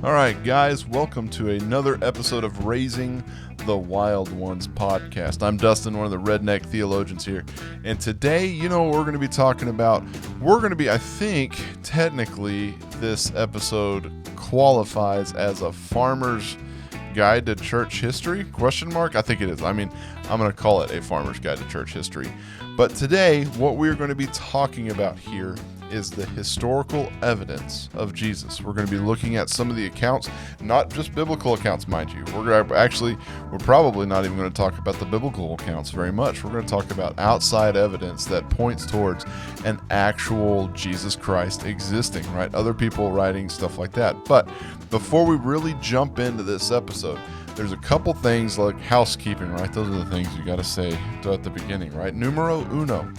All right, guys, welcome to another episode of Raising the Wild Ones podcast. I'm Dustin, one of the redneck theologians here, and today, what we're going to be talking about? I think, technically, this episode qualifies as a farmer's guide to church history? ? I think it is. I'm going to call it a farmer's guide to church history. But today, what we're going to be talking about here is the historical evidence of Jesus. We're going to be looking at some of the accounts, not just biblical accounts, mind you. We're probably not even going to talk about the biblical accounts very much. We're going to talk about outside evidence that points towards an actual Jesus Christ existing, right? Other people writing, stuff like that. But before we really jump into this episode, there's a couple things like housekeeping, right? Those are the things you got to say at the beginning, right? Numero uno.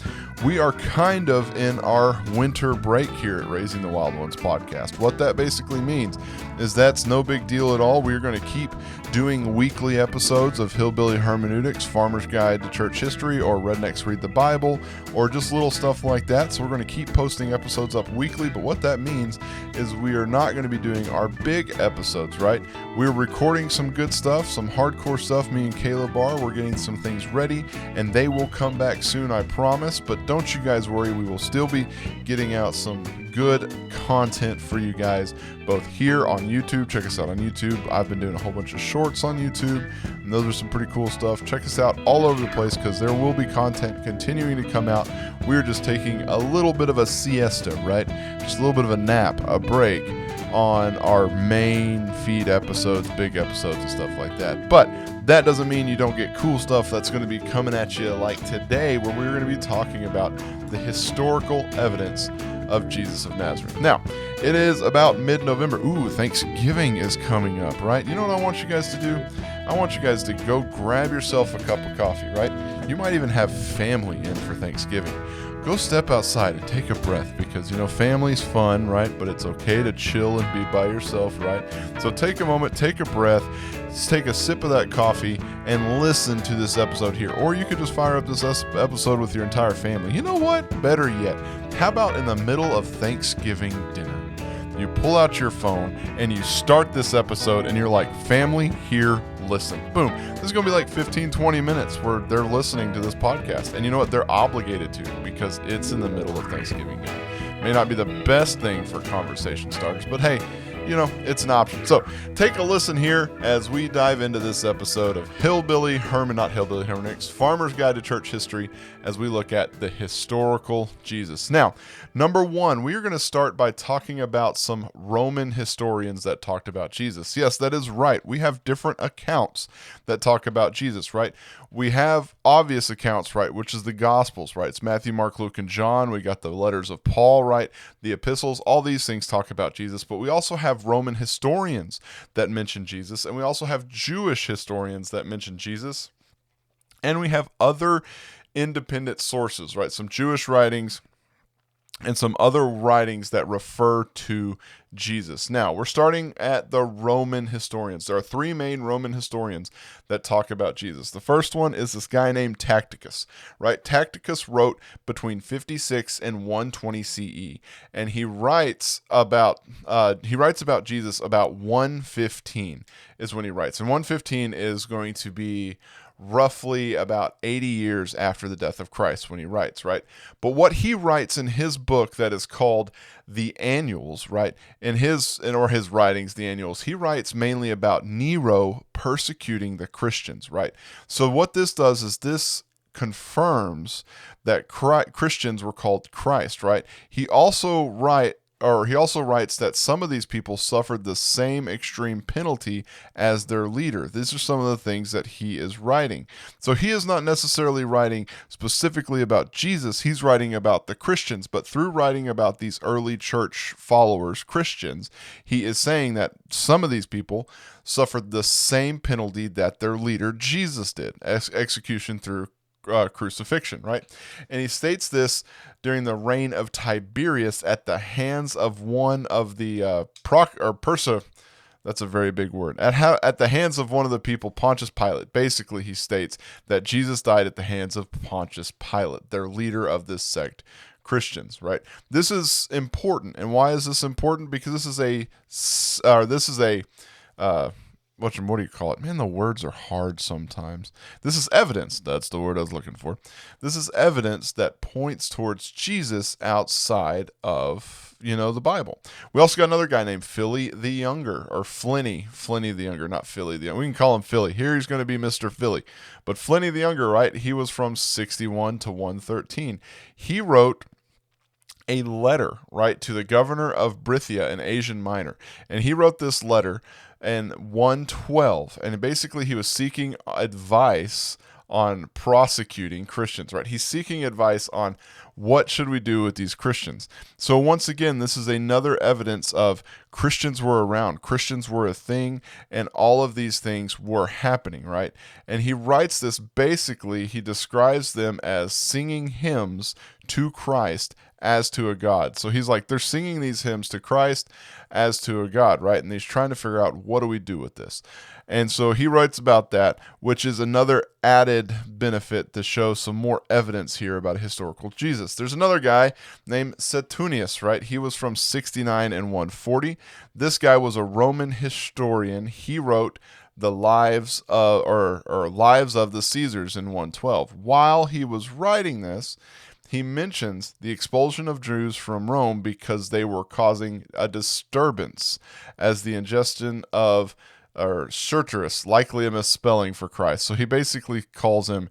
We are kind of in our winter break here at Raising the Wild Ones podcast. What that basically means is that's no big deal at all. We're going to keep doing weekly episodes of Hillbilly Hermeneutics, Farmer's Guide to Church History, or Rednecks Read the Bible, or just little stuff like that. So we're going to keep posting episodes up weekly, but what that means is we are not going to be doing our big episodes, right? We're recording some good stuff, some hardcore stuff. Me and Caleb are. We're getting some things ready, and they will come back soon, I promise. But don't you guys worry. We will still be getting out some good content for you guys, both here on YouTube. Check us out on YouTube. I've been doing a whole bunch of shorts on YouTube, and those are some pretty cool stuff. Check us out all over the place because there will be content continuing to come out. We're just taking a little bit of a siesta, right? Just a little bit of a nap, a break on our main feed episodes, big episodes and stuff like that. But that doesn't mean you don't get cool stuff that's going to be coming at you like today, where we're going to be talking about the historical evidence of Jesus of Nazareth. Now, it is about mid-November. Ooh, Thanksgiving is coming up, right? You know what I want you guys to do? I want you guys to go grab yourself a cup of coffee, right? You might even have family in for Thanksgiving. Go step outside and take a breath because, family's fun, right? But it's okay to chill and be by yourself, right? So take a moment, take a breath, take a sip of that coffee, and listen to this episode here. Or you could just fire up this episode with your entire family. You know what? Better yet, how about in the middle of Thanksgiving dinner? You pull out your phone and you start this episode and you're like, family, here, listen. Boom. This is going to be like 15, 20 minutes where they're listening to this podcast. And you know what? They're obligated to because it's in the middle of Thanksgiving dinner. May not be the best thing for conversation starters, but hey, it's an option. So take a listen here as we dive into this episode of Hermeneutics, Farmer's Guide to Church History, as we look at the historical Jesus. Now, number one, we are going to start by talking about some Roman historians that talked about Jesus. Yes, that is right. We have different accounts that talk about Jesus, right? We have obvious accounts, right, which is the Gospels, right? It's Matthew, Mark, Luke, and John. We got the letters of Paul, right? The epistles, all these things talk about Jesus, but we also have Roman historians that mention Jesus, and we also have Jewish historians that mention Jesus, and we have other independent sources, right? Some Jewish writings and some other writings that refer to Jesus. Now, we're starting at the Roman historians. There are three main Roman historians that talk about Jesus. The first one is this guy named Tacitus, right? Tacitus wrote between 56 and 120 CE, and he writes about Jesus about 115 is when he writes. And 115 is going to be roughly about 80 years after the death of Christ when he writes, right? But what he writes in his book that is called the Annuals, right? In his writings, the Annuals, he writes mainly about Nero persecuting the Christians, right? So what this does is this confirms that Christians were called Christ, right? He also writes that some of these people suffered the same extreme penalty as their leader. These are some of the things that he is writing. So he is not necessarily writing specifically about Jesus. He's writing about the Christians, but through writing about these early church followers, Christians, he is saying that some of these people suffered the same penalty that their leader Jesus did, execution through crucifixion, right? And he states this during the reign of Tiberius at the hands of one of the that's a very big word. At the hands of one of the people, Pontius Pilate. Basically, he states that Jesus died at the hands of Pontius Pilate, their leader of this sect, Christians, right? This is important. And why is this important? Because this is what do you call it? Man, the words are hard sometimes. This is evidence. That's the word I was looking for. This is evidence that points towards Jesus outside of, the Bible. We also got another guy named Philly the Younger, or Flinny the Younger, not Philly the Younger. We can call him Philly. Here he's going to be Mr. Philly. But Flinny the Younger, right? He was from 61 to 113. He wrote a letter, right, to the governor of Brythia in Asia Minor. And he wrote this letter in 112. And basically he was seeking advice on prosecuting Christians, right? He's seeking advice on what should we do with these Christians. So once again, this is another evidence of Christians were around, Christians were a thing, and all of these things were happening, right? And he writes this, basically, he describes them as singing hymns to Christ as to a God. So he's like, they're singing these hymns to Christ as to a God, right? And he's trying to figure out, what do we do with this? And so he writes about that, which is another added benefit to show some more evidence here about a historical Jesus. There's another guy named Suetonius, right? He was from 69 and 140. This guy was a Roman historian. He wrote the lives lives of the Caesars in 112. While he was writing this, he mentions the expulsion of Jews from Rome because they were causing a disturbance as the ingestion of Certerus, likely a misspelling for Christ. So he basically calls him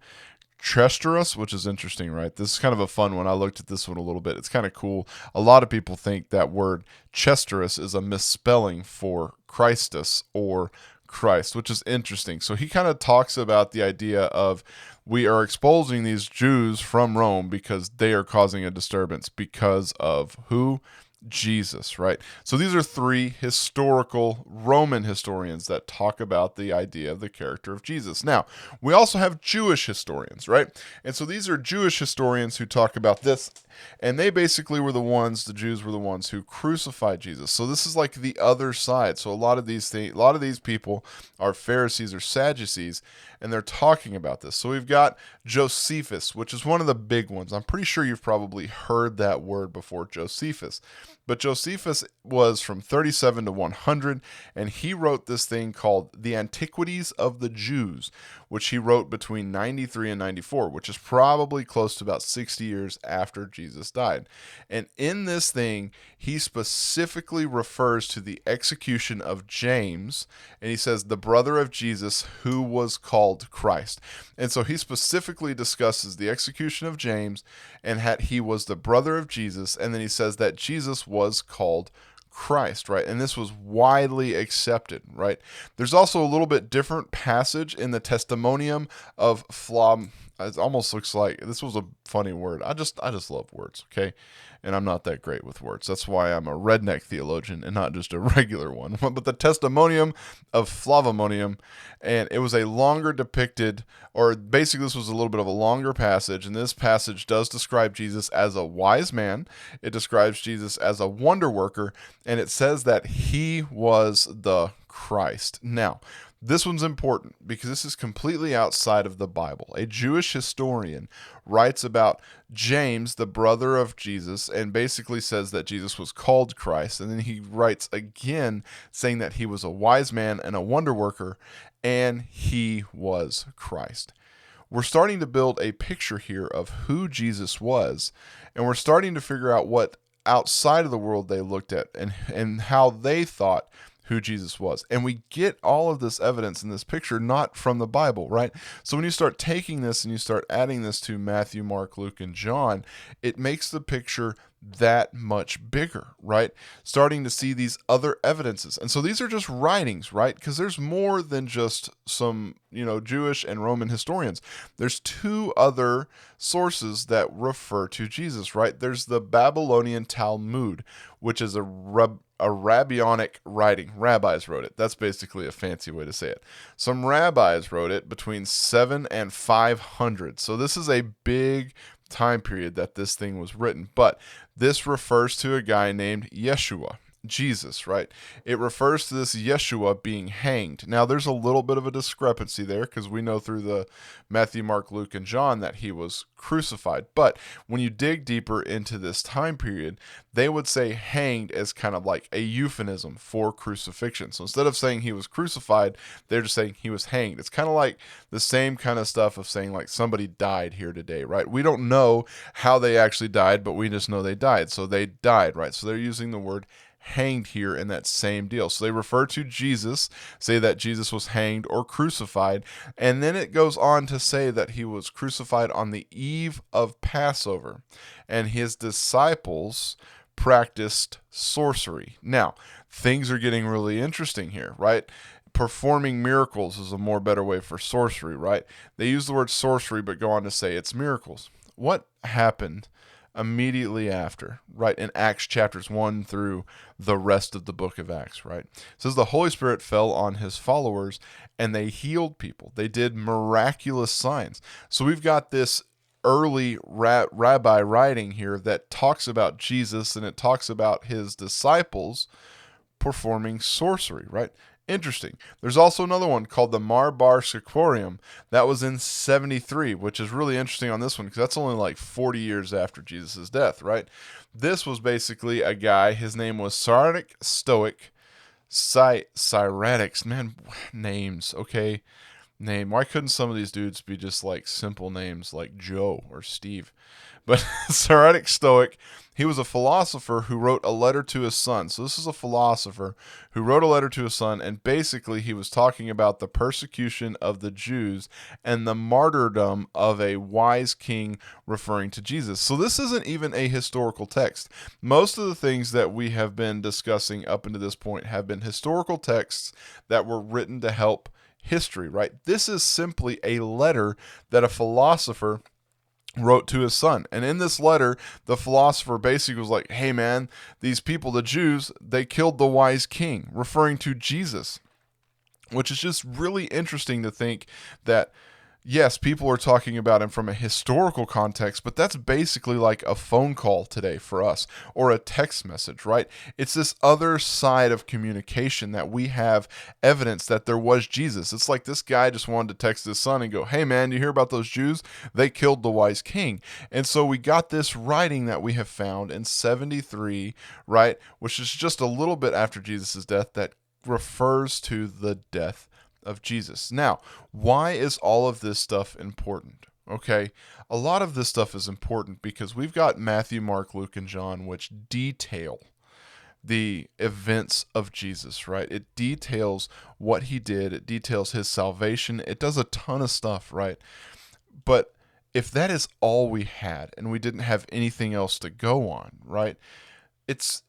Chesterus, which is interesting, right? This is kind of a fun one. I looked at this one a little bit. It's kind of cool. A lot of people think that word Chesterus is a misspelling for Christus or Christ, which is interesting. So he kind of talks about the idea of we are exposing these Jews from Rome because they are causing a disturbance because of who? Jesus, right? So these are three historical Roman historians that talk about the idea of the character of Jesus. Now, we also have Jewish historians, right? And so these are Jewish historians who talk about this, and they basically were the Jews were the ones who crucified Jesus. So this is like the other side. So a lot of these people are Pharisees or Sadducees, and they're talking about this. So we've got Josephus, which is one of the big ones. I'm pretty sure you've probably heard that word before, Josephus. But Josephus was from 37 to 100, and he wrote this thing called The Antiquities of the Jews, which he wrote between 93 and 94, which is probably close to about 60 years after Jesus died. And in this thing, he specifically refers to the execution of James, and he says the brother of Jesus who was called Christ. And so he specifically discusses the execution of James and that he was the brother of Jesus, and then he says that Jesus was called Christ, right? And this was widely accepted, right? There's also a little bit different passage in the Testimonium of It almost looks like, this was a funny word. I just love words, okay? And I'm not that great with words. That's why I'm a redneck theologian and not just a regular one. But the Testimonium of Flavamonium, and it was a longer depicted, or basically this was a little bit of a longer passage, and this passage does describe Jesus as a wise man. It describes Jesus as a wonder worker, and it says that he was the Christ. Now, this one's important because this is completely outside of the Bible. A Jewish historian writes about James, the brother of Jesus, and basically says that Jesus was called Christ. And then he writes again saying that he was a wise man and a wonder worker, and he was Christ. We're starting to build a picture here of who Jesus was, and we're starting to figure out what outside of the world they looked at and how they thought who Jesus was. And we get all of this evidence in this picture not from the Bible, right? So when you start taking this and you start adding this to Matthew, Mark, Luke, and John, it makes the picture that much bigger, right? Starting to see these other evidences. And so these are just writings, right? Because there's more than just some, Jewish and Roman historians. There's two other sources that refer to Jesus, right? There's the Babylonian Talmud, which is a rabbinic writing. Rabbis wrote it. That's basically a fancy way to say it. Some rabbis wrote it between 7 and 500. So this is a big time period that this thing was written. But this refers to a guy named Yeshua. Jesus, right? It refers to this Yeshua being hanged. Now, there's a little bit of a discrepancy there because we know through the Matthew, Mark, Luke, and John that he was crucified. But when you dig deeper into this time period, they would say hanged as kind of like a euphemism for crucifixion. So instead of saying he was crucified, they're just saying he was hanged. It's kind of like the same kind of stuff of saying like somebody died here today, right? We don't know how they actually died, but we just know they died. So they died, right? So they're using the word hanged here in that same deal. So they refer to Jesus, say that Jesus was hanged or crucified, and then it goes on to say that he was crucified on the eve of Passover, and his disciples practiced sorcery. Now, things are getting really interesting here, right? Performing miracles is a more better way for sorcery, right? They use the word sorcery, but go on to say it's miracles. What happened immediately after, right, in Acts chapters 1 through the rest of the book of Acts, right? It says the Holy Spirit fell on his followers and they healed people. They did miraculous signs. So we've got this early rabbi writing here that talks about Jesus, and it talks about his disciples performing sorcery, right? Interesting. There's also another one called the Mar Bar Siquorium. That was in 73, which is really interesting on this one because that's only like 40 years after Jesus' death, right? This was basically a guy, his name was Cyratic Stoic, Cyratics, man, names, okay? Why couldn't some of these dudes be just like simple names like Joe or Steve? But Cyratic Stoic, he was a philosopher who wrote a letter to his son. So this is a philosopher who wrote a letter to his son, and basically he was talking about the persecution of the Jews and the martyrdom of a wise king, referring to Jesus. So this isn't even a historical text. Most of the things that we have been discussing up until this point have been historical texts that were written to help history, right? This is simply a letter that a philosopher wrote to his son. And in this letter, the philosopher basically was like, hey man, these people, the Jews, they killed the wise king, referring to Jesus, which is just really interesting to think that, yes, people are talking about him from a historical context, but that's basically like a phone call today for us, or a text message, right? It's this other side of communication that we have evidence that there was Jesus. It's like this guy just wanted to text his son and go, hey man, you hear about those Jews? They killed the wise king. And so we got this writing that we have found in 73, right? Which is just a little bit after Jesus' death, that refers to the death of Jesus. Now, why is all of this stuff important? Okay, a lot of this stuff is important because we've got Matthew, Mark, Luke, and John, which detail the events of Jesus, right? It details what he did, it details his salvation, it does a ton of stuff, right? But if that is all we had and we didn't have anything else to go on, right? It's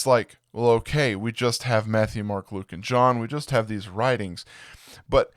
like, well, okay, we just have Matthew, Mark, Luke, and John. We just have these writings. But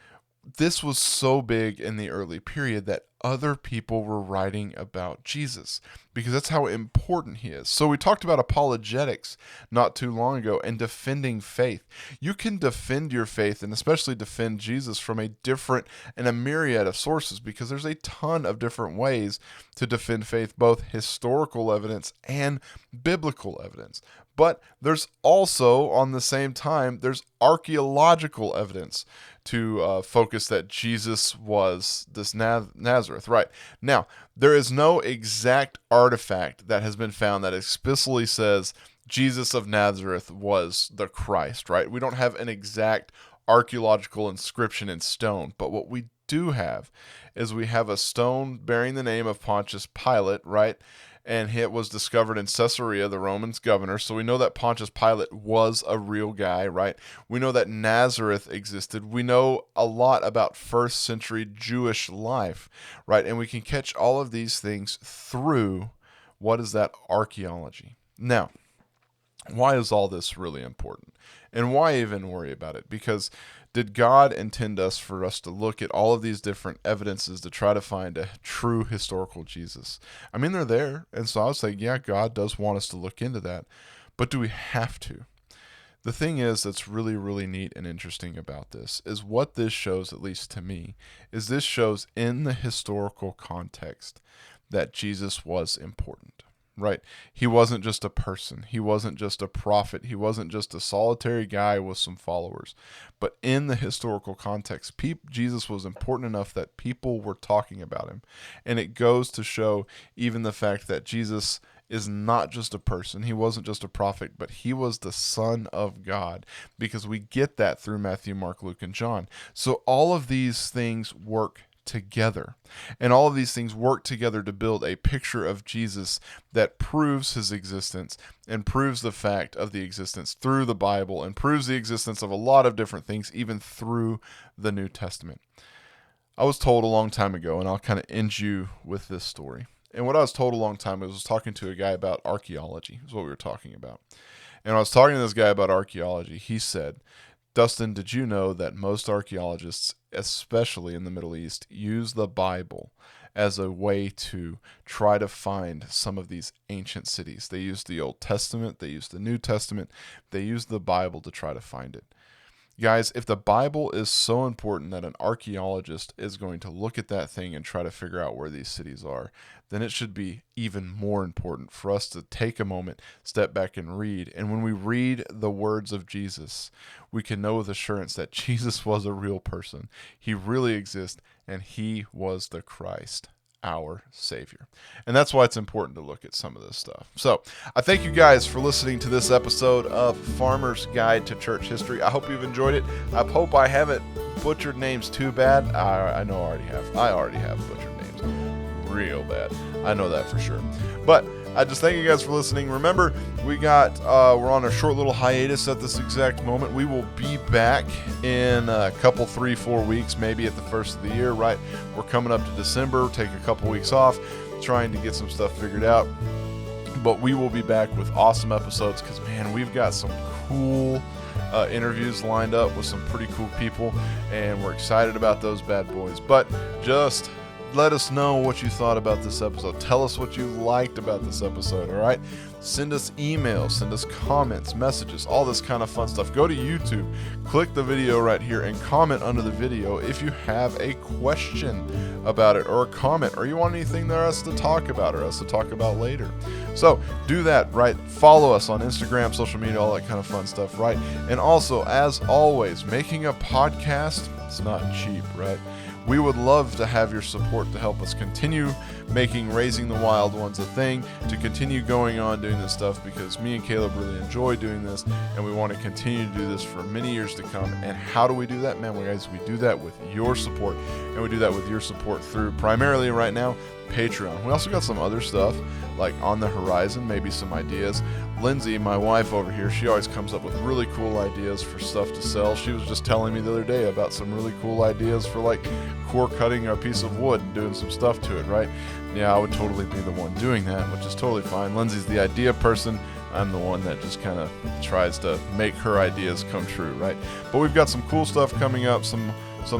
this was so big in the early period that other people were writing about Jesus because that's how important he is. So we talked about apologetics not too long ago and defending faith. You can defend your faith and especially defend Jesus from a different and a myriad of sources because there's a ton of different ways to defend faith, both historical evidence and biblical evidence. But there's also, on the same time, there's archaeological evidence to focus that Jesus was this Nazareth. Right. Now, there is no exact artifact that has been found that explicitly says Jesus of Nazareth was the Christ, right? We don't have an exact archaeological inscription in stone, but what we do have is we have a stone bearing the name of Pontius Pilate, right? And it was discovered in Caesarea, the Romans' governor. So we know that Pontius Pilate was a real guy, right? We know that Nazareth existed. We know a lot about first century Jewish life, right? And we can catch all of these things through, what is that, archaeology. Now, why is all this really important? And why even worry about it? Because did God intend for us to look at all of these different evidences to try to find a true historical Jesus? I mean, they're there. And so I would say, yeah, God does want us to look into that. But do we have to? The thing is that's really, really neat and interesting about this is what this shows, at least to me, is this shows in the historical context that Jesus was important. right? He wasn't just a person. He wasn't just a prophet. He wasn't just a solitary guy with some followers. But in the historical context, Jesus was important enough that people were talking about him. And it goes to show even the fact that Jesus is not just a person. He wasn't just a prophet, but he was the Son of God, because we get that through Matthew, Mark, Luke, and John. So all of these things work together. And all of these things work together to build a picture of Jesus that proves his existence and proves the fact of the existence through the Bible and proves the existence of a lot of different things, even through the New Testament. I was told a long time ago, and I'll kind of end you with this story. And what I was told a long time ago was talking to a guy about archaeology, is what we were talking about. And I was talking to this guy about archaeology. He said, Dustin, did you know that most archaeologists, especially in the Middle East, use the Bible as a way to try to find some of these ancient cities? They use the Old Testament, they use the New Testament, they use the Bible to try to find it. Guys, if the Bible is so important that an archaeologist is going to look at that thing and try to figure out where these cities are, then it should be even more important for us to take a moment, step back and read. And when we read the words of Jesus, we can know with assurance that Jesus was a real person. He really exists, and he was the Christ, our Savior. And that's why it's important to look at some of this stuff. So I thank you guys for listening to this episode of Farmer's Guide to Church History. I hope you've enjoyed it. I hope I haven't butchered names too bad. I know I already have. I already have butchered names real bad. I know that for sure. But I just thank you guys for listening. Remember, we're on a short little hiatus at this exact moment. We will be back in a couple, 3-4 weeks, maybe at the first of the year, right? We're coming up to December, take a couple weeks off, trying to get some stuff figured out. But we will be back with awesome episodes because, man, we've got some cool interviews lined up with some pretty cool people, and we're excited about those bad boys. But just let us know what you thought about this episode. Tell us what you liked about this episode, all right? Send us emails, send us comments, messages, all this kind of fun stuff. Go to YouTube, click the video right here, and comment under the video if you have a question about it or a comment, or you want anything there us to talk about or us to talk about later. So do that, right? Follow us on Instagram, social media, all that kind of fun stuff, right? And also, as always, making a podcast, it's not cheap, right? We would love to have your support to help us continue making Raising the Wild Ones a thing, to continue going on doing this stuff, because me and Caleb really enjoy doing this, and we want to continue to do this for many years to come. And how do we do that? Man, guys, we do that with your support, and we do that with your support through, primarily right now, Patreon. We also got some other stuff like on the horizon, maybe some ideas. Lindsay, my wife over here, she always comes up with really cool ideas for stuff to sell. She was just telling me the other day about some really cool ideas for like core cutting a piece of wood and doing some stuff to it, right? Yeah, I would totally be the one doing that, which is totally fine. Lindsay's the idea person. I'm the one that just kind of tries to make her ideas come true, right? But we've got some cool stuff coming up, some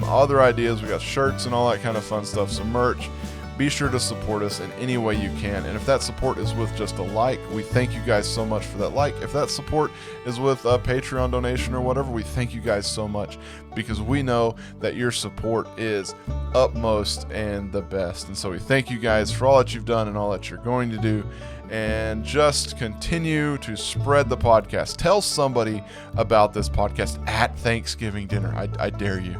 other ideas. We got shirts and all that kind of fun stuff, some merch. Be sure to support us in any way you can. And if that support is with just a like, we thank you guys so much for that like. If that support is with a Patreon donation or whatever, we thank you guys so much, because we know that your support is utmost and the best. And so we thank you guys for all that you've done and all that you're going to do. And just continue to spread the podcast. Tell somebody about this podcast at Thanksgiving dinner. I dare you.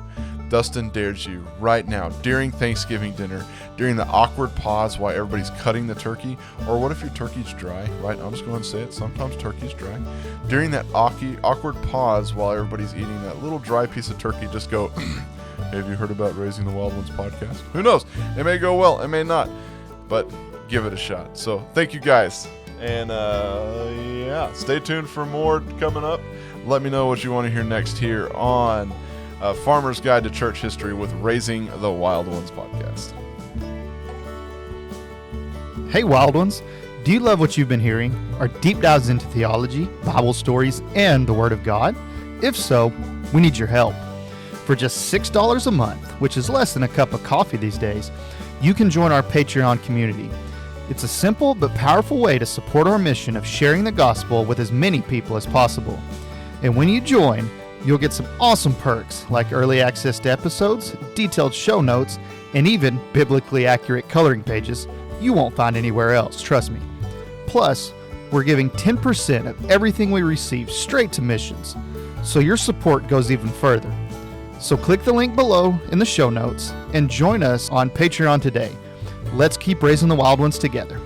Dustin dares you right now, during Thanksgiving dinner, during the awkward pause while everybody's cutting the turkey, or what if your turkey's dry, right? I'm just going to say it. Sometimes turkey's dry. During that awkward pause while everybody's eating that little dry piece of turkey, just go, have you heard about Raising the Wild Ones podcast? Who knows? It may go well. It may not. But give it a shot. So thank you guys. And stay tuned for more coming up. Let me know what you want to hear next here on Farmer's Guide to Church History with Raising the Wild Ones podcast. Hey Wild Ones, do you love what you've been hearing? Our deep dives into theology, Bible stories, and the Word of God? If so, we need your help. For just $6 a month, which is less than a cup of coffee these days, you can join our Patreon community. It's a simple but powerful way to support our mission of sharing the gospel with as many people as possible. And when you join, you'll get some awesome perks like early access to episodes, detailed show notes, and even biblically accurate coloring pages you won't find anywhere else, trust me. Plus, we're giving 10% of everything we receive straight to missions, so your support goes even further. So click the link below in the show notes and join us on Patreon today. Let's keep raising the wild ones together.